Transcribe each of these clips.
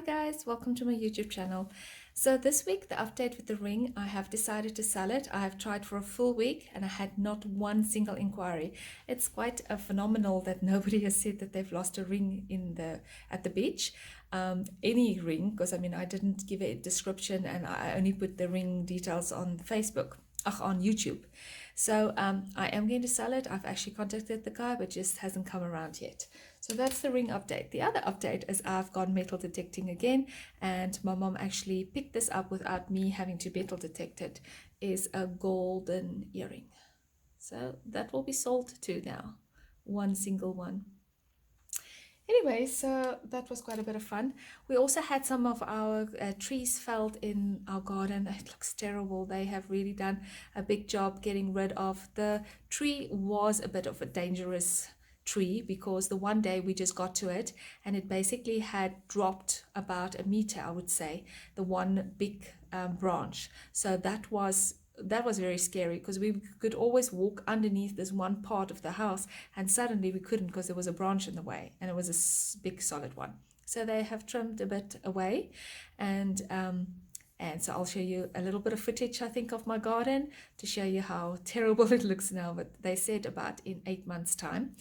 guys, welcome to my YouTube channel. So this week the update with the ring, I have decided to sell it. I have tried for a full week and I had not one single inquiry. It's quite phenomenal that nobody has said that they've lost a ring at the beach. Any ring, because I didn't give a description and I only put the ring details on Facebook, on YouTube. So I am going to sell it. I've actually contacted the guy, but just hasn't come around yet. So that's the ring update. The other update is I've gone metal detecting again, and my mom actually picked this up without me having to metal detect it. Is a golden earring. So that will be sold too now. One single one. Anyway, so that was quite a bit of fun. We also had some of our trees felled in our garden. It looks terrible. They have really done a big job getting rid of. The tree was a bit of a dangerous tree because the one day we just got to it and it basically had dropped about a meter, I would say, the one big branch. So that was very scary because we could always walk underneath this one part of the house and suddenly we couldn't because there was a branch in the way and it was a big solid one. So they have trimmed a bit away, and so I'll show you a little bit of footage, I think, of my garden to show you how terrible it looks now. But they said about in 8 months' time,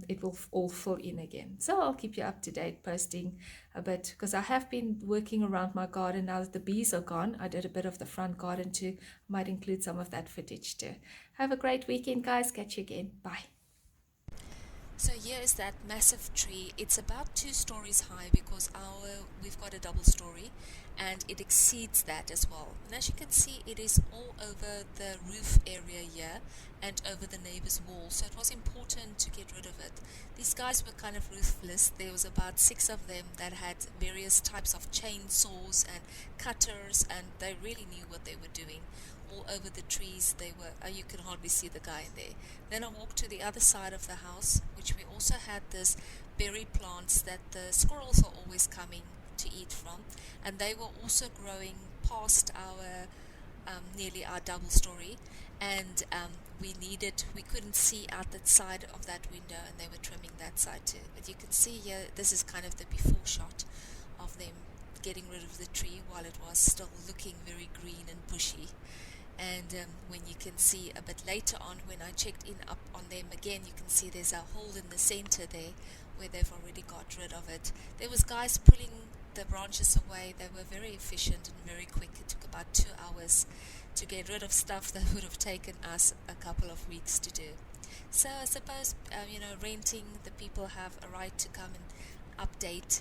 it will all fill in again. So I'll keep you up to date, posting a bit, because I have been working around my garden now that the bees are gone. I did a bit of the front garden too. Might include some of that footage too. Have a great weekend, guys. Catch you again. Bye. So here is that massive tree. It's about 2 stories high because we've got a double story and it exceeds that as well. And as you can see, it is all over the roof area here and over the neighbor's wall. So it was important to get rid of it. These guys were kind of ruthless. There was about 6 of them that had various types of chainsaws and cutters, and they really knew what they were doing. All over the trees they were, you can hardly see the guy there. Then I walked to the other side of the house, which we also had this berry plants that the squirrels are always coming to eat from, and they were also growing past our nearly our double story, and we couldn't see out that side of that window, and they were trimming that side too. But you can see here, this is kind of the before shot of them getting rid of the tree while it was still looking very green and bushy. And when you can see a bit later on, when I checked in up on them again, you can see there's a hole in the center there where they've already got rid of it. There was guys pulling the branches away. They were very efficient and very quick. It took about 2 hours to get rid of stuff that would have taken us a couple of weeks to do. So I suppose, renting, the people have a right to come and update,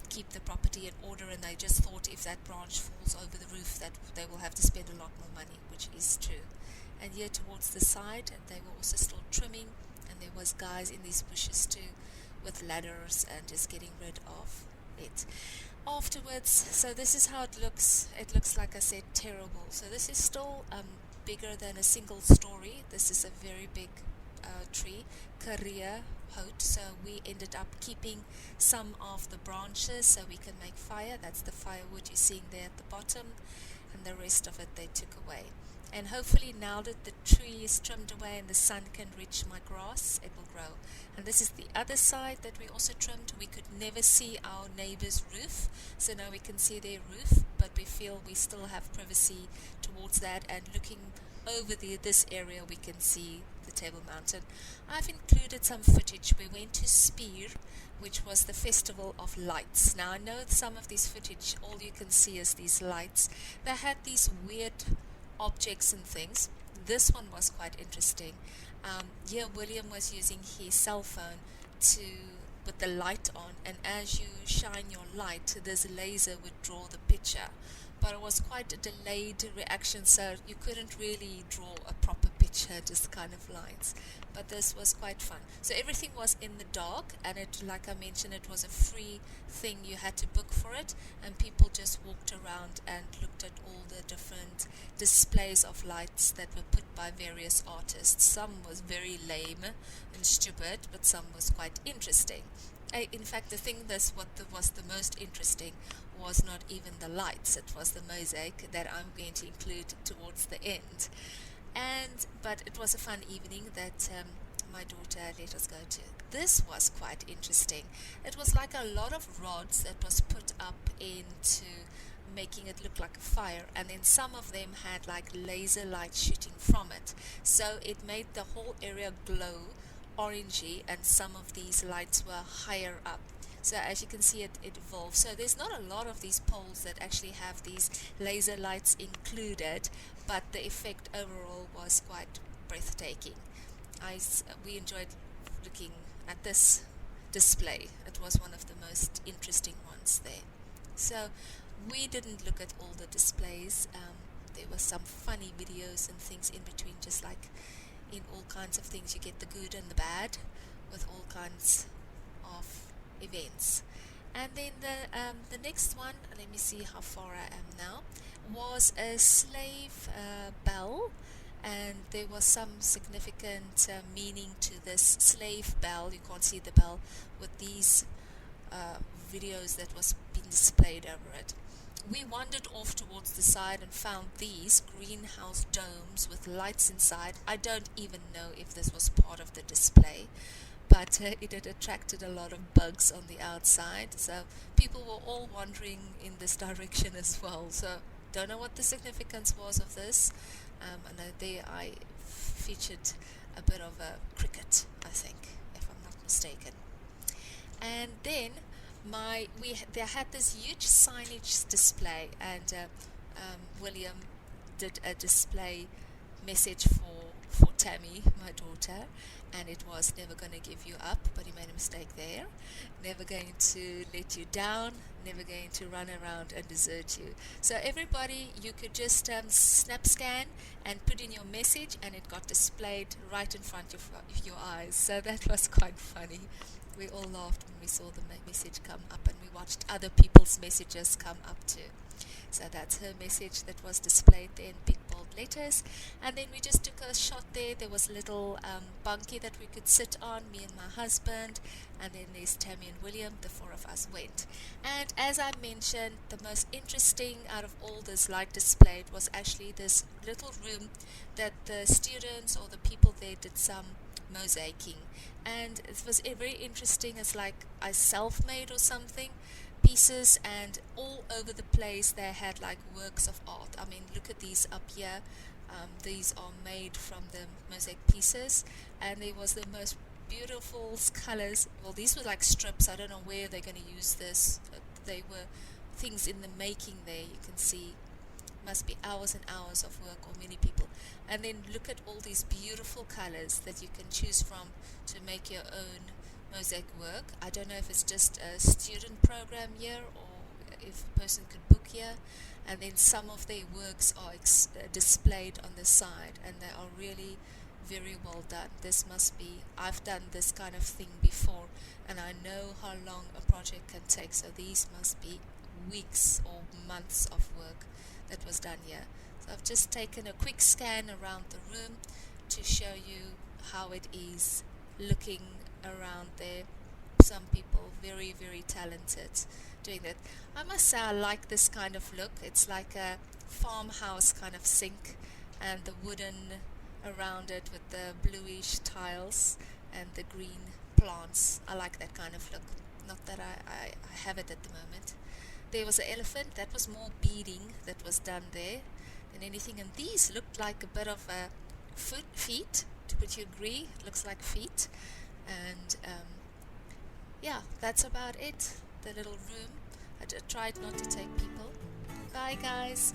keep the property in order, and they just thought if that branch falls over the roof that they will have to spend a lot more money, which is true. And here towards the side, they were also still trimming, and there was guys in these bushes too with ladders and just getting rid of it afterwards. So this is how it looks. It looks, like I said, terrible. So this is still bigger than a single story. This is a very big tree, Korea Hote. So we ended up keeping some of the branches so we can make fire. That's the firewood you're seeing there at the bottom, and the rest of it they took away. And hopefully now that the tree is trimmed away and the sun can reach my grass, it will grow. And this is the other side that we also trimmed. We could never see our neighbor's roof, so now we can see their roof, but we feel we still have privacy towards that, and looking over this area we can see the Table Mountain. I've included some footage. We went to Spear, which was the festival of lights. Now I know some of these footage, all you can see is these lights. They had these weird objects and things. This one was quite interesting. Here William was using his cell phone with the light on, and as you shine your light, this laser would draw the picture. But it was quite a delayed reaction, so you couldn't really draw a proper picture, just kind of lines. But this was quite fun. So everything was in the dark, and it, like I mentioned, it was a free thing. You had to book for it, and people just walked around and looked at all the different displays of lights that were put by various artists. Some was very lame and stupid, but some was quite interesting. In fact, the thing was the most interesting was not even the lights. It was the mosaic that I'm going to include towards the end. But it was a fun evening that my daughter let us go to. This was quite interesting. It was like a lot of rods that was put up into making it look like a fire, and then some of them had like laser light shooting from it, so it made the whole area glow orangey, and some of these lights were higher up. So as you can see, it evolved. So there's not a lot of these poles that actually have these laser lights included, but the effect overall was quite breathtaking. We enjoyed looking at this display. It was one of the most interesting ones there. So we didn't look at all the displays. There were some funny videos and things in between, just like in all kinds of things. You get the good and the bad with all kinds of events. And then the next one, let me see how far I am now, was a slave bell, and there was some significant meaning to this slave bell. You can't see the bell with these videos that was being displayed over it. We wandered off towards the side and found these greenhouse domes with lights inside. I don't even know if this was part of the display, but it had attracted a lot of bugs on the outside, so people were all wandering in this direction as well. So don't know what the significance was of this. And there I featured a bit of a cricket, I think, if I'm not mistaken. And then they had this huge signage display, and William did a display message for Tammy, my daughter, and it was never going to give you up, but he made a mistake there. Never going to let you down, never going to run around and desert you. So everybody, you could just snap scan and put in your message, and it got displayed right in front of your eyes. So that was quite funny. We all laughed when we saw the message come up, and we watched other people's messages come up too. So that's her message that was displayed there in big bold letters. And then we just took a shot there. There was a little bunkie that we could sit on, me and my husband. And then there's Tammy and William. The four of us went. And as I mentioned, the most interesting out of all this light displayed was actually this little room that the students or the people there did some mosaicing. And it was very interesting. It's like I self-made or something pieces, and all over the place they had like works of art. I mean, look at these up here. These are made from the mosaic pieces, and there was the most beautiful colors. Well, these were like strips. I don't know where they're going to use this. They were things in the making there. You can see must be hours and hours of work, or many people. And then look at all these beautiful colors that you can choose from to make your own mosaic work. I don't know if it's just a student program here, or if a person could book here. And then some of their works are displayed on the side, and they are really very well done. This must be, I've done this kind of thing before, and I know how long a project can take, so these must be weeks or months of work that was done here. So I've just taken a quick scan around the room to show you how it is looking around there. Some people very, very talented doing that. I must say I like this kind of look. It's like a farmhouse kind of sink, and the wooden around it with the bluish tiles and the green plants. I like that kind of look. Not that I have it at the moment. There was an elephant. That was more beading that was done there than anything. And these looked like a bit of a feet. Would you agree? It looks like feet. And yeah, that's about it. The little room. I tried not to take people. Bye, guys.